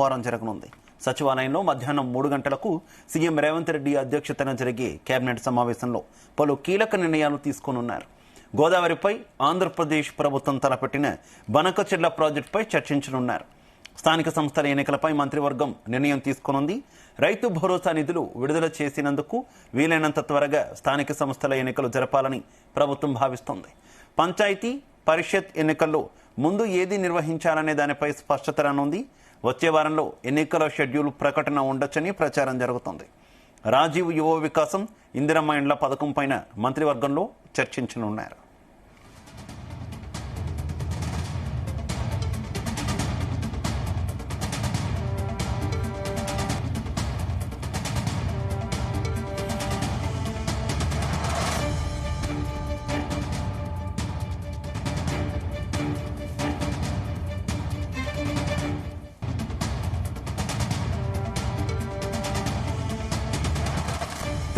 వారం జరగనుంది. సచివాలయంలో మధ్యాహ్నం 3 గంటలకు సీఎం రేవంత్ రెడ్డి అధ్యక్షతన జరిగే కేబినెట్ సమావేశంలో పలు కీలక నిర్ణయాలు తీసుకోనున్నారు. గోదావరిపై ఆంధ్రప్రదేశ్ ప్రభుత్వం తలపెట్టిన బనకచెర్ల ప్రాజెక్టుపై చర్చించనున్నారు. స్థానిక సంస్థల ఎన్నికలపై మంత్రివర్గం నిర్ణయం తీసుకోనుంది. రైతు భరోసా నిధులు విడుదల చేసినందుకు వీలైనంత త్వరగా స్థానిక సంస్థల ఎన్నికలు జరపాలని ప్రభుత్వం భావిస్తోంది. పంచాయతీ పరిషత్ ఎన్నికల్లో ముందు ఏది నిర్వహించాలనే దానిపై స్పష్టత రానుంది. వచ్చే వారంలో ఎన్నికల షెడ్యూల్ ప్రకటన ఉండొచ్చని ప్రచారం జరుగుతోంది. రాజీవ్ యువ వికాసం, ఇందిరమ్మ ఇండ్ల పథకం పైన మంత్రివర్గంలో చర్చించనున్నారు.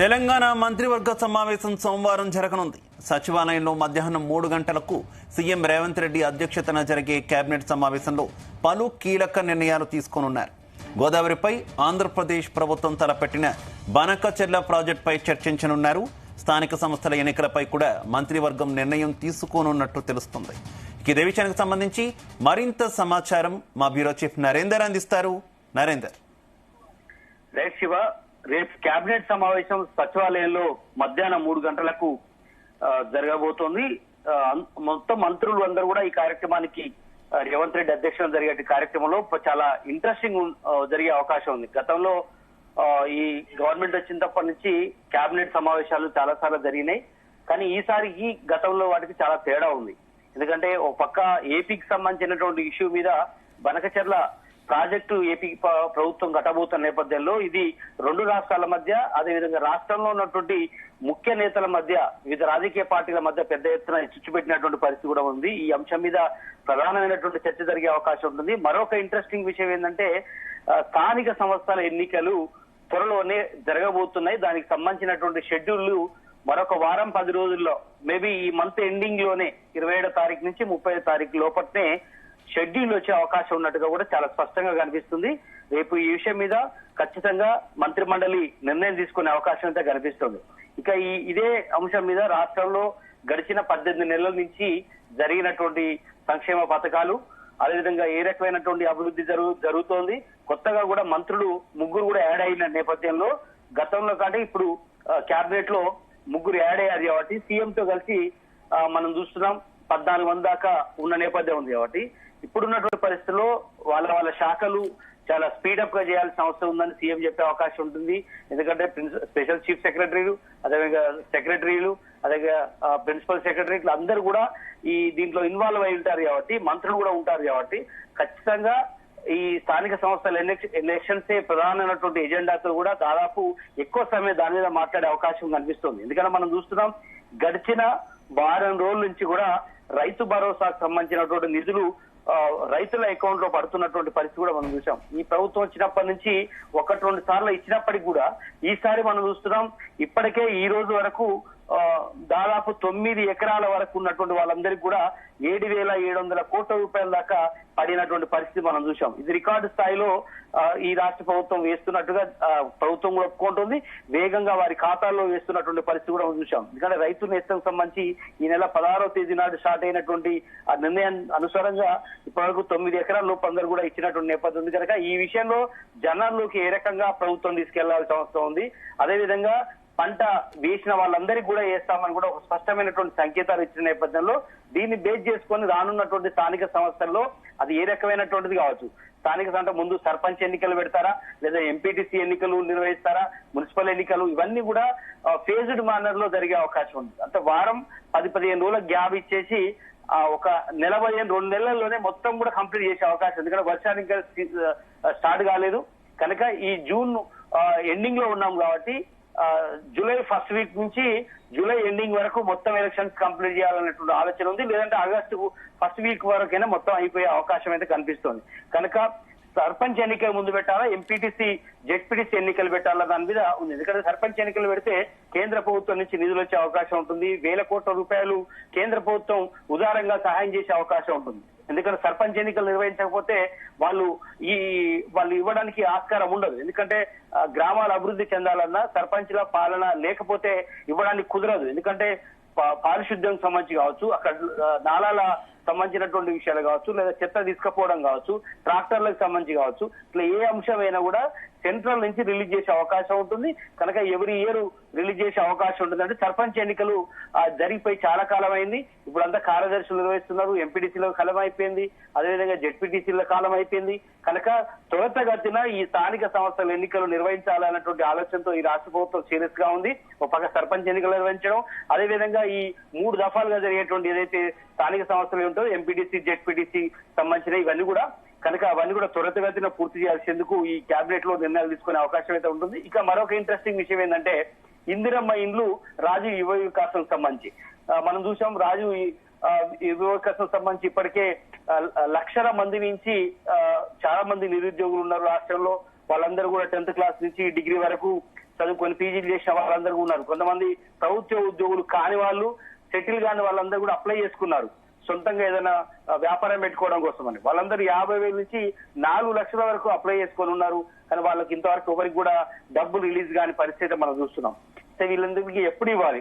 తెలంగాణ మంత్రివర్గ సమావేశం సోమవారం జరగనుంది. సచివాలయంలో మధ్యాహ్నం 3 గంటలకు సీఎం రేవంత్ రెడ్డి అధ్యక్షతన జరిగే కేబినెట్ సమావేశంలో పలు కీలక నిర్ణయాలు తీసుకోనున్నారు. గోదావరిపై ఆంధ్రప్రదేశ్ ప్రభుత్వం తలపెట్టిన బనకచెర్ల ప్రాజెక్టుపై చర్చించనున్నారు. స్థానిక సంస్థల ఎన్నికలపై కూడా మంత్రివర్గం నిర్ణయం తీసుకోనున్నట్టు తెలుస్తుంది. ఇదే విషయానికి సంబంధించి మరింత సమాచారం మా బ్యూరో చీఫ్ నరేందర్ అందిస్తారు. నరేందర్. రేపు కేబినెట్ సమావేశం సచివాలయంలో మధ్యాహ్నం 3 గంటలకు జరగబోతోంది. మొత్తం మంత్రులు అందరూ కూడా ఈ కార్యక్రమానికి రేవంత్ రెడ్డి అధ్యక్షతన జరిగే కార్యక్రమంలో చాలా ఇంట్రెస్టింగ్ జరిగే అవకాశం ఉంది. గతంలో ఈ గవర్నమెంట్ వచ్చినప్పటి నుంచి కేబినెట్ సమావేశాలు చాలా సార్లు జరిగినాయి. కానీ ఈసారి గతంలో వాటికి చాలా తేడా ఉంది. ఎందుకంటే ఒక పక్క ఏపీకి సంబంధించినటువంటి ఇష్యూ మీద బనకచెర్ల ప్రాజెక్టు ఏపీ ప్రభుత్వం కట్టబోతున్న నేపథ్యంలో ఇది 2 రాష్ట్రాల మధ్య, అదేవిధంగా రాష్ట్రంలో ఉన్నటువంటి ముఖ్య నేతల మధ్య, వివిధ రాజకీయ పార్టీల మధ్య పెద్ద ఎత్తున చిచ్చుపెట్టినటువంటి పరిస్థితి కూడా ఉంది. ఈ అంశం మీద ప్రధానమైనటువంటి చర్చ జరిగే అవకాశం ఉంటుంది. మరొక ఇంట్రెస్టింగ్ విషయం ఏంటంటే స్థానిక సంస్థల ఎన్నికలు త్వరలోనే జరగబోతున్నాయి. దానికి సంబంధించినటువంటి షెడ్యూల్ మరొక వారం 10 రోజుల్లో, మేబీ ఈ మంత్ ఎండింగ్ లోనే 27వ తారీఖు నుంచి 30వ తారీఖు లోపట్నే షెడ్యూల్ వచ్చే అవకాశం ఉన్నట్టుగా కూడా చాలా స్పష్టంగా కనిపిస్తుంది. రేపు ఈ విషయం మీద ఖచ్చితంగా మంత్రి మండలి నిర్ణయం తీసుకునే అవకాశం అయితే కనిపిస్తుంది. ఇక ఇదే అంశం మీద రాష్ట్రంలో గడిచిన 18 నెలల నుంచి జరిగినటువంటి సంక్షేమ పథకాలు, అదేవిధంగా ఏ రకమైనటువంటి అభివృద్ధి జరుగుతోంది, కొత్తగా కూడా మంత్రులు 3 కూడా యాడ్ అయిన నేపథ్యంలో గతంలో కంటే ఇప్పుడు కేబినెట్ లో 3 యాడ్ అయ్యారు కాబట్టి సీఎం తో కలిసి మనం చూస్తున్నాం 14 మంది దాకా ఉన్న నేపథ్యం ఉంది. కాబట్టి ఇప్పుడున్నటువంటి పరిస్థితుల్లో వాళ్ళ శాఖలు చాలా స్పీడప్ గా చేయాల్సిన అవసరం ఉందని సీఎం చెప్పే అవకాశం ఉంటుంది. ఎందుకంటే స్పెషల్ చీఫ్ సెక్రటరీలు, అదేవిధంగా సెక్రటరీలు, అదేవిధంగా ప్రిన్సిపల్ సెక్రటరీలు అందరూ కూడా ఈ దీంట్లో ఇన్వాల్వ్ అయి ఉంటారు కాబట్టి, మంత్రులు కూడా ఉంటారు కాబట్టి ఖచ్చితంగా ఈ స్థానిక సంస్థల ఎలక్షన్సే ప్రధానమైనటువంటి ఎజెండాతో కూడా దాదాపు ఎక్కువ సమయం దాని మీద మాట్లాడే అవకాశం కనిపిస్తుంది. ఎందుకంటే మనం చూస్తున్నాం గడిచిన వారం రోజుల నుంచి కూడా రైతు భరోసాకు సంబంధించినటువంటి నిధులు రైతుల అకౌంట్ లో పడుతున్నటువంటి పరిస్థితి కూడా మనం చూసాం. ఈ ప్రభుత్వం వచ్చినప్పటి నుంచి 1-2 సార్లు ఇచ్చినప్పటికీ కూడా ఈసారి మనం చూస్తున్నాం ఇప్పటికే ఈ రోజు వరకు దాదాపు 9 ఎకరాల వరకు ఉన్నటువంటి వాళ్ళందరికీ కూడా 7,700 కోట్ల రూపాయల దాకా పడినటువంటి పరిస్థితి మనం చూసాం. ఇది రికార్డు స్థాయిలో ఈ రాష్ట్ర ప్రభుత్వం వేస్తున్నట్టుగా ప్రభుత్వం కూడా ఒప్పుకుంటుంది. వేగంగా వారి ఖాతాల్లో వేస్తున్నటువంటి పరిస్థితి కూడా మనం చూసాం. ఎందుకంటే రైతు నేస్తం సంబంధించి ఈ నెల 16వ తేదీ నాడు స్టార్ట్ అయినటువంటి ఆ నిర్ణయం అనుసారంగా ఇప్పటివరకు 9 ఎకరాల లోపు అందరూ కూడా ఇచ్చినటువంటి నేపథ్యం ఉంది కనుక ఈ విషయంలో జనాల్లోకి ఏ రకంగా ప్రభుత్వం తీసుకెళ్లాల్సిన అవసరం ఉంది. అదేవిధంగా పంట వేసిన వాళ్ళందరికీ కూడా వేస్తామని కూడా ఒక స్పష్టమైనటువంటి సంకేతాలు ఇచ్చిన నేపథ్యంలో దీన్ని బేస్ చేసుకొని రానున్నటువంటి స్థానిక సంస్థల్లో అది ఏ రకమైనటువంటిది కావచ్చు. స్థానిక సంస్థ ముందు సర్పంచ్ ఎన్నికలు పెడతారా, లేదా ఎంపీటీసీ ఎన్నికలు నిర్వహిస్తారా, మున్సిపల్ ఎన్నికలు, ఇవన్నీ కూడా ఫేజ్డ్ మేనర్ లో జరిగే అవకాశం ఉంది. అంటే వారం 10-15 రోజుల గ్యాప్ ఇచ్చేసి ఒక నెల 2 నెలల్లోనే మొత్తం కూడా కంప్లీట్ చేసే అవకాశం. ఎందుకంటే వర్షాలు ఇంకా స్టార్ట్ కాలేదు కనుక ఈ జూన్ ఎండింగ్ లో ఉన్నాం కాబట్టి జూలై ఫస్ట్ వీక్ నుంచి జూలై ఎండింగ్ వరకు మొత్తం ఎలక్షన్స్ కంప్లీట్ చేయాలనేటువంటి ఆలోచన ఉంది. లేదంటే ఆగస్టు ఫస్ట్ వీక్ వరకైనా మొత్తం అయిపోయే అవకాశం అయితే కనిపిస్తుంది. కనుక సర్పంచ్ ఎన్నికలు ముందు పెట్టాలా, ఎంపీటీసీ జెడ్పీటీసీ ఎన్నికలు పెట్టాలా దాని మీద ఉంది. ఎందుకంటే సర్పంచ్ ఎన్నికలు పెడితే కేంద్ర ప్రభుత్వం నుంచి నిధులు వచ్చే అవకాశం ఉంటుంది. 1,000 కోట్ల రూపాయలు కేంద్ర ప్రభుత్వం ఉదారంగా సహాయం చేసే అవకాశం ఉంటుంది. ఎందుకంటే సర్పంచ్ ఎన్నికలు నిర్వహించకపోతే వాళ్ళు ఇవ్వడానికి ఆస్కారం ఉండదు. ఎందుకంటే గ్రామాల అభివృద్ధి చెందాలన్నా సర్పంచ్ల పాలన లేకపోతే ఇవ్వడానికి కుదరదు. ఎందుకంటే పారిశుద్ధ్యం సంబంధించి కావచ్చు, అక్కడ నాలాల సంబంధించినటువంటి విషయాలు కావచ్చు, లేదా చెత్త తీసుకుపోవడం కావచ్చు, ట్రాక్టర్లకు సంబంధించి కావచ్చు, ఇట్లా ఏ అంశమైనా కూడా సెంట్రల్ నుంచి రిలీజ్ చేసే అవకాశం ఉంటుంది. కనుక ఎవరి ఇయర్ రిలీజ్ చేసే అవకాశం ఉంటుంది. అంటే సర్పంచ్ ఎన్నికలు జరిగిపోయి చాలా కాలం అయింది. ఇప్పుడు అంతా కార్యదర్శులు నిర్వహిస్తున్నారు, ఎంపీటీసీల కాలం అయిపోయింది, అదేవిధంగా జెడ్పీటీసీల కాలం అయిపోయింది. కనుక త్వరితగతిన ఈ స్థానిక సంస్థల ఎన్నికలు నిర్వహించాలన్నటువంటి ఆలోచనతో ఈ రాష్ట్ర ప్రభుత్వం సీరియస్ గా ఉంది. ఒక పక్క సర్పంచ్ ఎన్నికలు నిర్వహించడం, అదేవిధంగా ఈ 3 దఫాలుగా జరిగేటువంటి ఏదైతే స్థానిక సంస్థలు ఉంటుందో ఎంపీటీసీ, జెడ్పీటీసీ సంబంధించిన ఇవన్నీ కూడా, కనుక అవన్నీ కూడా త్వరితగతిన పూర్తి చేసేందుకు ఈ కేబినెట్ లో నిర్ణయాలు తీసుకునే అవకాశం అయితే ఉంటుంది. ఇక మరొక ఇంట్రెస్టింగ్ విషయం ఏంటంటే ఇందిరమ్మ ఇండ్లు రాజీవ్ యువ వికాసం సంబంధించి మనం చూసాం. రాజీవ్ యువ వికాసం సంబంధించి ఇప్పటికే 1,00,000 మంది నుంచి చాలా మంది నిరుద్యోగులు ఉన్నారు రాష్ట్రంలో. వాళ్ళందరూ కూడా 10th క్లాస్ నుంచి డిగ్రీ వరకు చదువుకొని పీజీలు చేసిన వాళ్ళందరూ ఉన్నారు. కొంతమంది ప్రభుత్వ ఉద్యోగులు కాని వాళ్ళు, సెటిల్ కాని వాళ్ళందరూ కూడా అప్లై చేసుకున్నారు సొంతంగా ఏదైనా వ్యాపారం పెట్టుకోవడం కోసం అని. వాళ్ళందరూ 50,000 నుంచి 4 లక్షల వరకు అప్లై చేసుకొని ఉన్నారు. కానీ వాళ్ళకి ఇంతవరకు ఎవరికి కూడా డబ్బులు రిలీజ్ కాని పరిస్థితి మనం చూస్తున్నాం. సో వీళ్ళందరికీ ఎప్పుడు ఇవ్వాలి?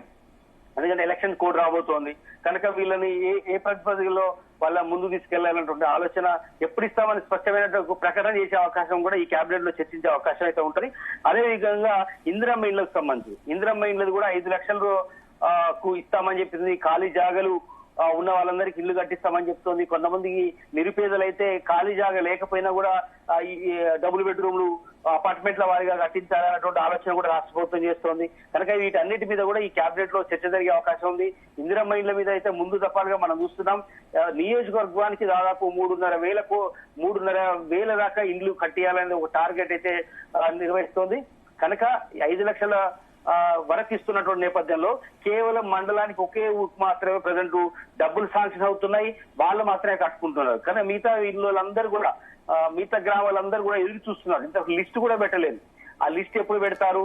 ఎందుకంటే ఎలక్షన్ కోడ్ రాబోతోంది కనుక వీళ్ళని ఏ ప్రతిపదిలో వాళ్ళ ముందు తీసుకెళ్లాలన్నటువంటి ఆలోచన ఎప్పుడు ఇస్తామని స్పష్టమైన ప్రకటన చేసే అవకాశం కూడా ఈ కేబినెట్ లో చర్చించే అవకాశం అయితే ఉంటుంది. అదే విధంగా ఇందిరమ్మ ఇళ్లకు సంబంధించి ఇందిరమ్మ ఇళ్లది కూడా 5 లక్షలు ఇస్తామని చెప్పింది. ఖాళీ జాగలు ఉన్న వాళ్ళందరికీ ఇల్లు కట్టిస్తామని చెప్తోంది. కొంతమందికి నిరుపేదలైతే ఖాళీ జాగా లేకపోయినా కూడా డబుల్ బెడ్రూమ్లు అపార్ట్మెంట్ల వారిగా కట్టించాలన్నటువంటి ఆలోచన కూడా రాష్ట్ర ప్రభుత్వం చేస్తోంది. కనుక వీటన్నిటి మీద కూడా ఈ కేబినెట్ లో చర్చ జరిగే అవకాశం ఉంది. ఇందిరమ్మ ఇళ్ల మీద అయితే ముందు తప్పాలుగా మనం చూస్తున్నాం. నియోజకవర్గానికి దాదాపు 3,500 దాకా ఇండ్లు కట్టియాలనే ఒక టార్గెట్ అయితే నిర్వహిస్తోంది. కనుక 5 లక్షల వరకు ఇస్తున్నటువంటి నేపథ్యంలో కేవలం మండలానికి ఒకే ఊరికి మాత్రమే ప్రజెంట్ డబ్బులు శాంక్షన్ అవుతున్నాయి, వాళ్ళు మాత్రమే కట్టుకుంటున్నారు. కానీ మిగతా వీళ్ళందరూ కూడా మిగతా గ్రామాలందరూ కూడా ఎదురు చూస్తున్నారు. ఇంత లిస్ట్ కూడా పెట్టలేదు. ఆ లిస్ట్ ఎప్పుడు పెడతారు?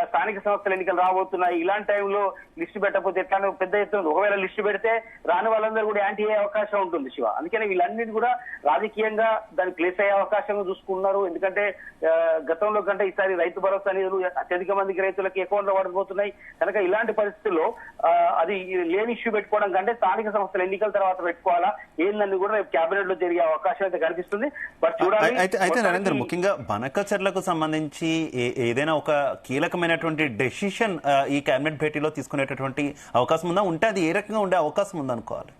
స్థానిక సంస్థల ఎన్నికలు రాబోతున్నాయి. ఇలాంటి టైంలో లిస్టు పెట్టకపోతే ఎట్లా పెద్ద ఎత్తున ఒకవేళ లిస్టు పెడితే రాని వాళ్ళందరూ కూడా యాంటీ అయ్యే అవకాశం ఉంటుంది శివ. అందుకని వీళ్ళన్నిటి కూడా రాజకీయంగా దాన్ని ప్లేస్ అయ్యే అవకాశం చూసుకున్నారు. ఎందుకంటే గతంలో కంటే ఈసారి రైతు భరోసా నిధులు అత్యధిక మందికి రైతులకు అకౌంట్లో పడిపోతున్నాయి. కనుక ఇలాంటి పరిస్థితుల్లో అది లేని ఇష్యూ పెట్టుకోవడం కంటే స్థానిక సంస్థల ఎన్నికల తర్వాత పెట్టుకోవాలా ఏందని కూడా రేపు కేబినెట్ లో జరిగే అవకాశం అయితే కనిపిస్తుంది. బట్ చూడాలి. అయితే నరేందర్, ముఖ్యంగా బనకచర్లకు సంబంధించి ఏదైనా ఒక కీలకమైనటువంటి డెసిషన్ ఈ కేబినెట్ భేటీలో తీసుకునేటటువంటి అవకాశం ఉందా? ఉంటే అది ఏ రకంగా ఉండే అవకాశం ఉందనుకోవాలి?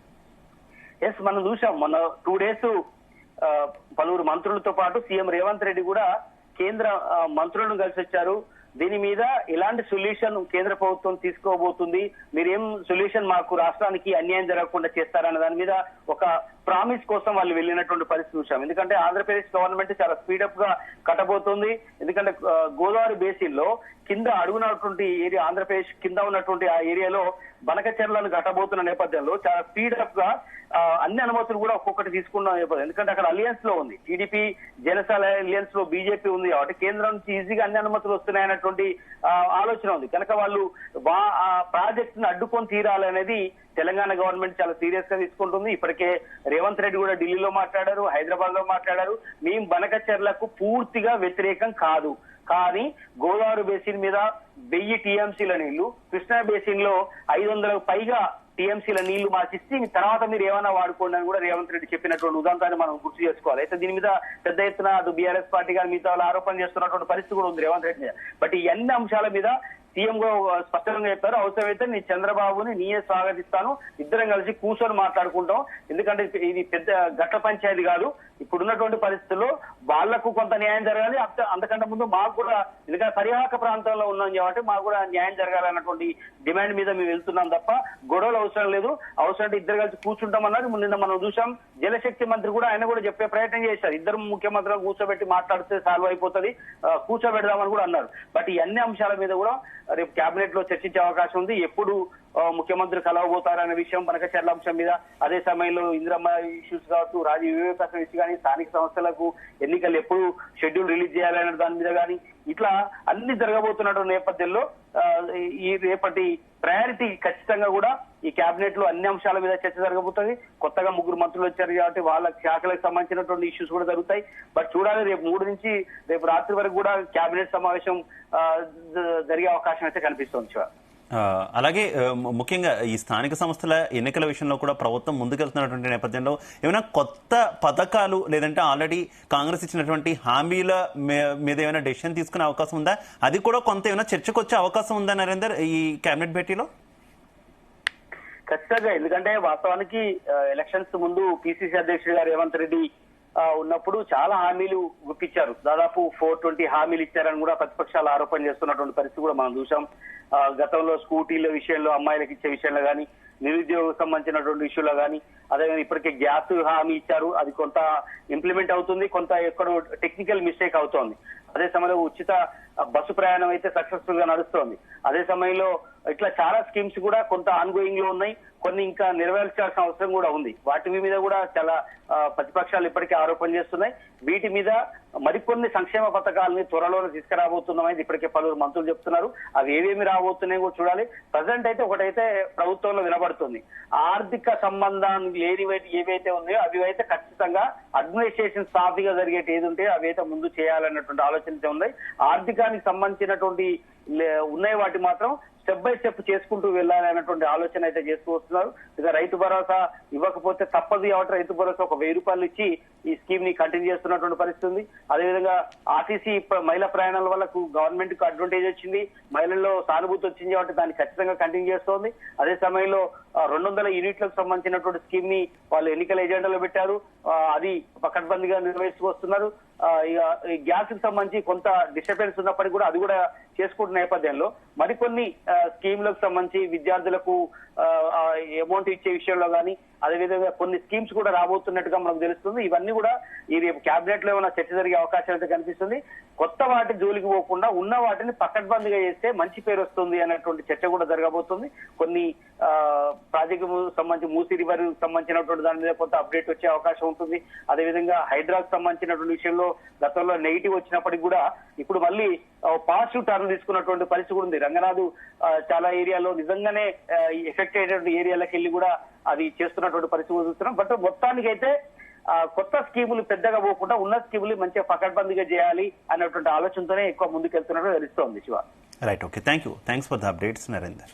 ఎస్, మనం చూసాం మొన్న 2 days పలువురు మంత్రులతో పాటు సీఎం రేవంత్ రెడ్డి కూడా కేంద్ర మంత్రులను కలిసి వచ్చారు. దీని మీద ఎలాంటి సొల్యూషన్ కేంద్ర ప్రభుత్వం తీసుకోబోతుంది, మీరేం సొల్యూషన్ మాకు రాష్ట్రానికి అన్యాయం జరగకుండా చేస్తారన్న దాని మీద ఒక ప్రామిస్ కోసం వాళ్ళు వెళ్ళినటువంటి పరిస్థితి చూసాం. ఎందుకంటే ఆంధ్రప్రదేశ్ గవర్నమెంట్ చాలా స్పీడప్ గా కట్టబోతుంది. ఎందుకంటే గోదావరి బేసిన్ లో కింద అడుగునటువంటి ఏరియా, ఆంధ్రప్రదేశ్ కింద ఉన్నటువంటి ఆ ఏరియాలో బనకచెర్లను కట్టబోతున్న నేపథ్యంలో చాలా స్పీడప్ గా అన్ని అనుమతులు కూడా ఒక్కొక్కటి తీసుకున్న నేపథ్యం. ఎందుకంటే అక్కడ అలియన్స్ లో ఉంది, టీడీపీ జనసేన అలియన్స్ లో బీజేపీ ఉంది కాబట్టి కేంద్రం నుంచి ఈజీగా అన్ని అనుమతులు వస్తున్నాయన్నటువంటి ఆలోచన ఉంది. కనుక వాళ్ళు ప్రాజెక్ట్ ను అడ్డుకొని తీరాలనేది తెలంగాణ గవర్నమెంట్ చాలా సీరియస్ గా తీసుకుంటుంది. ఇప్పటికే రేవంత్ రెడ్డి కూడా ఢిల్లీలో మాట్లాడారు, హైదరాబాద్ లో మాట్లాడారు. మేము బనకచెర్లకు పూర్తిగా వ్యతిరేకం కాదు, కానీ గోదావరి బేసిన్ మీద 1000 టీఎంసీల నీళ్లు, కృష్ణా బేసిన్ లో 500 పైగా టీఎంసీల నీళ్లు మార్చిస్తే తర్వాత మీరు ఏమైనా వాడుకోండి అని కూడా రేవంత్ రెడ్డి చెప్పినటువంటి ఉదాంతాన్ని మనం గుర్తు చేసుకోవాలి. అయితే దీని మీద పెద్ద ఎత్తున అటు బీఆర్ఎస్ పార్టీ గారు మిగతా వాళ్ళు ఆరోపణ చేస్తున్నటువంటి పరిస్థితి కూడా ఉంది రేవంత్ రెడ్డి మీద. బట్ ఈ అన్ని అంశాల మీద సీఎం స్పష్టంగా చెప్పారు, అవసరమైతే నీ చంద్రబాబుని నీయే స్వాగతిస్తాను, ఇద్దరం కలిసి కూర్చొని మాట్లాడుకుంటాం. ఎందుకంటే ఇది పెద్ద ఘట్ట పంచాయతీ కాదు. ఇప్పుడున్నటువంటి పరిస్థితుల్లో వాళ్లకు కొంత న్యాయం జరగాలి, అంతకంటే ముందు మాకు కూడా, ఎందుకంటే పరివాహక ప్రాంతంలో ఉన్నాం కాబట్టి మాకు కూడా న్యాయం జరగాలన్నటువంటి డిమాండ్ మీద మేము వెళ్తున్నాం తప్ప గొడవలు అవసరం లేదు. అవసరం ఇద్దరు కలిసి కూర్చుంటామన్నారు. నిన్న మనం చూసాం, జలశక్తి మంత్రి కూడా ఆయన కూడా చెప్పే ప్రయత్నం చేశారు, ఇద్దరు ముఖ్యమంత్రులను కూర్చోబెట్టి మాట్లాడితే సాల్వ్ అయిపోతుంది, కూర్చోబెడదామని కూడా అన్నారు. బట్ ఈ అన్ని అంశాల మీద కూడా రేపు కేబినెట్ లో చర్చించే అవకాశం ఉంది. ఎప్పుడు ముఖ్యమంత్రి కలవబోతారనే విషయం, బనకచెర్ల అంశం మీద, అదే సమయంలో ఇందిరమ్మ ఇష్యూస్ కావచ్చు, రాజీవ్ వివేకాసం ఇష్యూ కానీ, స్థానిక సంస్థలకు ఎన్నికలు ఎప్పుడు షెడ్యూల్ రిలీజ్ చేయాలనే దాని మీద కానీ, ఇట్లా అన్ని జరగబోతున్నటువంటి నేపథ్యంలో ఈ రేపటి ప్రయారిటీ ఖచ్చితంగా కూడా ఈ కేబినెట్ లో అన్ని అంశాల మీద చర్చ జరగబోతుంది. కొత్తగా 3 మంత్రులు వచ్చారు కాబట్టి వాళ్ళ శాఖలకు సంబంధించినటువంటి ఇష్యూస్ కూడా జరుగుతాయి. బట్ చూడాలి, రేపు 3 నుంచి రేపు రాత్రి వరకు కూడా కేబినెట్ సమావేశం జరిగే అవకాశం అయితే కనిపిస్తోంది శివ. అలాగే ముఖ్యంగా ఈ స్థానిక సంస్థల ఎన్నికల విషయంలో కూడా ప్రభుత్వం ముందుకెళ్తున్నటువంటి నేపథ్యంలో ఏమైనా కొత్త పథకాలు లేదంటే ఆల్రెడీ కాంగ్రెస్ ఇచ్చినటువంటి హామీల మీద ఏమైనా డెసిషన్ తీసుకునే అవకాశం ఉందా? అది కూడా కొంత ఏమైనా చర్చకు వచ్చే అవకాశం ఉందా నరేందర్ ఈ కేబినెట్ భేటీలో? ఖచ్చితంగా, ఎందుకంటే వాస్తవానికి ఎలక్షన్స్ ముందు పిసిసి అధ్యక్షుడు గారు రేవంత్ రెడ్డి ఉన్నప్పుడు చాలా హామీలు గుప్పించారు. దాదాపు 420 హామీలు ఇచ్చారని కూడా ప్రతిపక్షాలు ఆరోపణ చేస్తున్నటువంటి పరిస్థితి కూడా మనం చూసాం. గతంలో స్కూటీల విషయంలో అమ్మాయిలకు ఇచ్చే విషయంలో కానీ, నిరుద్యోగం సంబంధించినటువంటి ఇష్యూలో కానీ, అదేవిధంగా ఇప్పటికే గ్యాస్ హామీ ఇచ్చారు, అది కొంత ఇంప్లిమెంట్ అవుతుంది, కొంత ఎక్కడో టెక్నికల్ మిస్టేక్ అవుతోంది. అదే సమయంలో ఉచిత బస్సు ప్రయాణం అయితే సక్సెస్ఫుల్ గా నడుస్తోంది. అదే సమయంలో ఇట్లా చాలా స్కీమ్స్ కూడా కొంత ఆన్గోయింగ్ లో ఉన్నాయి, కొన్ని ఇంకా నెరవేర్చాల్సిన అవసరం కూడా ఉంది. వాటి మీద కూడా చాలా ప్రతిపక్షాలు ఇప్పటికే ఆరోపణ చేస్తున్నాయి. వీటి మీద మరికొన్ని సంక్షేమ పథకాలని త్వరలోనే తీసుకురాబోతున్నామని ఇప్పటికే పలువురు మంత్రులు చెప్తున్నారు. అవి ఏవేమి రాబోతున్నాయో కూడా చూడాలి. ప్రజెంట్ అయితే ఒకటైతే ప్రభుత్వంలో వినబడుతుంది, ఆర్థిక సంబంధాన్ని లేనివి ఏవైతే ఉన్నాయో అవి అయితే ఖచ్చితంగా అడ్మినిస్ట్రేషన్ సాఫీగా జరిగేటి ఏది ఉంటే అవి అయితే ముందు చేయాలన్నటువంటి ఆలోచనతో ఉన్నాయి. ఆర్థికానికి సంబంధించినటువంటి ఉన్నాయి వాటి మాత్రం స్టెప్ బై స్టెప్ చేసుకుంటూ వెళ్ళాలి అన్నటువంటి ఆలోచన అయితే చేస్తూ వస్తున్నారు. ఇక రైతు భరోసా ఇవ్వకపోతే తప్పదు కాబట్టి రైతు భరోసా ఒక 1000 రూపాయలు ఇచ్చి ఈ స్కీమ్ ని కంటిన్యూ చేస్తున్నటువంటి పరిస్థితి ఉంది. అదేవిధంగా ఆర్టీసీ మహిళా ప్రయాణాల వల్ల గవర్నమెంట్ కు అడ్వాంటేజ్ వచ్చింది, మహిళల్లో సానుభూతి వచ్చింది కాబట్టి దాన్ని ఖచ్చితంగా కంటిన్యూ చేస్తోంది. అదే సమయంలో 200 యూనిట్లకు సంబంధించినటువంటి స్కీమ్ ని వాళ్ళు ఎన్నికల ఎజెండాలో పెట్టారు, అది పకడ్బందీగా నిర్వహిస్తూ వస్తున్నారు. ఇక గ్యాస్ కి సంబంధించి కొంత డిస్టర్బెన్స్ ఉన్నప్పటికీ కూడా అది కూడా చేసుకుంటున్న నేపథ్యంలో మరికొన్ని స్కీమ్లకు సంబంధించి విద్యార్థులకు అమౌంట్ ఇచ్చే విషయంలో కానీ, అదేవిధంగా కొన్ని స్కీమ్స్ కూడా రాబోతున్నట్టుగా మనకు తెలుస్తుంది. ఇవన్నీ కూడా ఈ రేపు కేబినెట్ లో ఏమైనా చర్చ జరిగే అవకాశం అయితే కనిపిస్తుంది. కొత్త వాటి జోలికి పోకుండా ఉన్న వాటిని పకడ్బందీగా చేస్తే మంచి పేరు వస్తుంది అనేటువంటి చర్చ కూడా జరగబోతుంది. కొన్ని ప్రాజెక్టు సంబంధించి మూసీ రివర్ సంబంధించినటువంటి దాని మీద కొంత అప్డేట్ వచ్చే అవకాశం ఉంటుంది. అదేవిధంగా హైడ్రాకు సంబంధించినటువంటి విషయంలో గతంలో నెగిటివ్ వచ్చినప్పటికీ కూడా ఇప్పుడు మళ్ళీ పాజిటివ్ టర్న్ తీసుకున్నటువంటి పరిస్థితి ఉంది. రంగనాథ్ చాలా ఏరియాలో నిజంగానే ఎఫెక్ట్ అయ్యేటువంటి ఏరియాలకు వెళ్ళి కూడా అది చేస్తున్నటువంటి పరిస్థితి చూస్తున్నాం. బట్ మొత్తానికైతే కొత్త స్కీములు పెద్దగా పోకుండా ఉన్న స్కీములు మంచిగా పకడ్బందీగా చేయాలి అన్నటువంటి ఆలోచనతోనే ఎక్కువ ముందుకెళ్తున్నట్టు తెలుస్తోంది Shiva. Right, okay, thanks for the updates Narender.